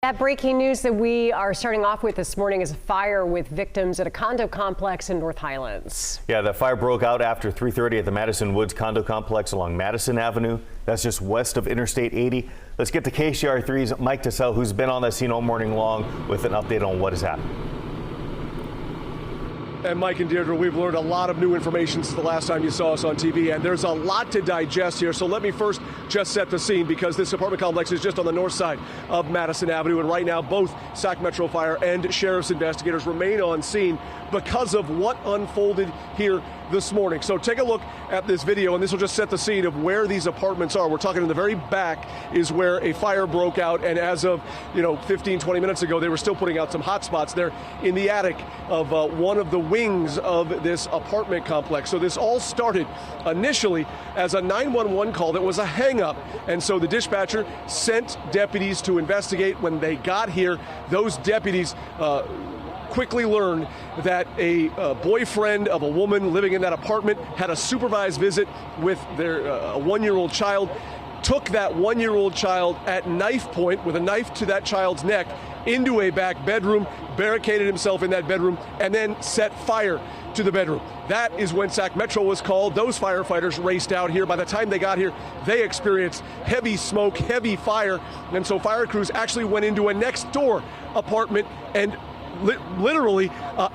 That breaking news that we are starting off with this morning is a fire with victims at a condo complex in North Highlands. Yeah, the fire broke out after 3:30 at the Madison Woods condo complex along Madison Avenue. That's just west of Interstate 80. Let's get to KCR3's Mike Tassell, who's been on the scene all morning long with an update on what has happened. And Mike and Deirdre, we've learned a lot of new information since the last time you saw us on TV, and there's a lot to digest here. So let me first just set the scene, because this apartment complex is just on the north side of Madison Avenue, and right now both Sac Metro Fire and sheriff's investigators remain on scene because of what unfolded here this morning. So take a look at this video, and this will just set the scene of where these apartments are. We're talking in the very back is where a fire broke out, and as of 15, 20 minutes ago, they were still putting out some hot spots there in the attic of one of the wings of this apartment complex. So this all started initially as a 911 call that was a hang-up, and so the dispatcher sent deputies to investigate. When they got here, those deputies quickly learned that a boyfriend of a woman living in that apartment had a supervised visit with their one-year-old child, took that one-year-old child at knife point with a knife to that child's neck into a back bedroom, barricaded himself in that bedroom, and then set fire to the bedroom. That is when Sac Metro was called. Those firefighters raced out here. By the time they got here, they experienced heavy smoke, heavy fire, and so fire crews actually went into a next door apartment and literally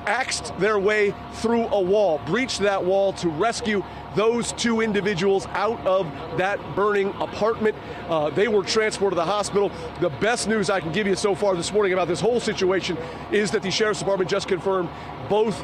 axed their way through a wall, breached that wall to rescue those two individuals out of that burning apartment. They were transported to the hospital. The best news I can give you so far this morning about this whole situation is that the Sheriff's Department just confirmed both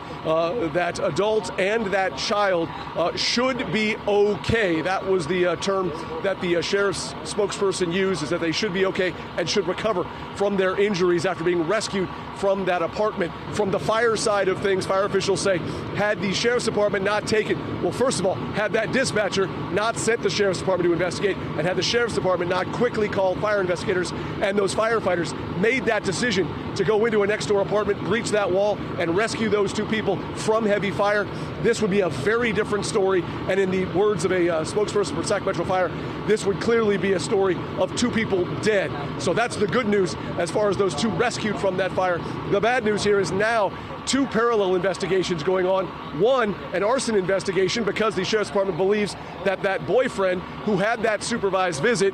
that adult and that child should be okay. That was the term that the Sheriff's spokesperson used, is that they should be okay and should recover from their injuries after being rescued from that apartment. From the fire side of things, fire officials say, had the Sheriff's Department not taken, well, first of all, had that dispatcher not sent the Sheriff's Department to investigate, and had the Sheriff's Department not quickly called fire investigators and those firefighters made that decision to go into a next door apartment, breach that wall, and rescue those two people from heavy fire, this would be a very different story. And in the words of a spokesperson for Sac Metro Fire, this would clearly be a story of two people dead. So that's the good news as far as those two rescued from that fire. The bad news here is now two parallel investigations going on. One, an arson investigation, because the Sheriff's Department believes that that boyfriend who had that supervised visit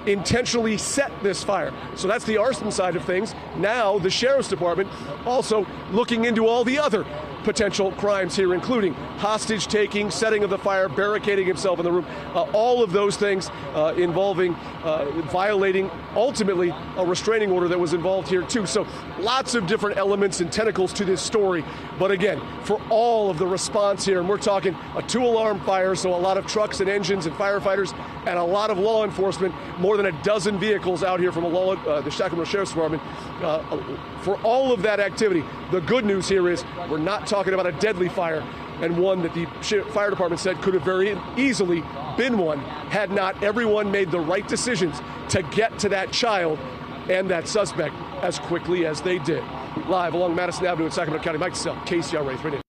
intentionally set this fire. So that's the arson side of things. Now the Sheriff's Department also looking into all the other potential crimes here, including hostage taking, setting of the fire, barricading himself in the room, all of those things involving violating ultimately a restraining order that was involved here too. So lots of different elements and tentacles to this story. But again, for all of the response here, and we're talking a 2-alarm fire, so a lot of trucks and engines and firefighters and a lot of law enforcement, more than a dozen vehicles out here from the Sacramento Sheriff's Department. For all of that activity, the good news here is we're not talking about a deadly fire, and one that the fire department said could have very easily been one had not everyone made the right decisions to get to that child and that suspect as quickly as they did. Live along Madison Avenue in Sacramento County, Mike Tassell, KCR3.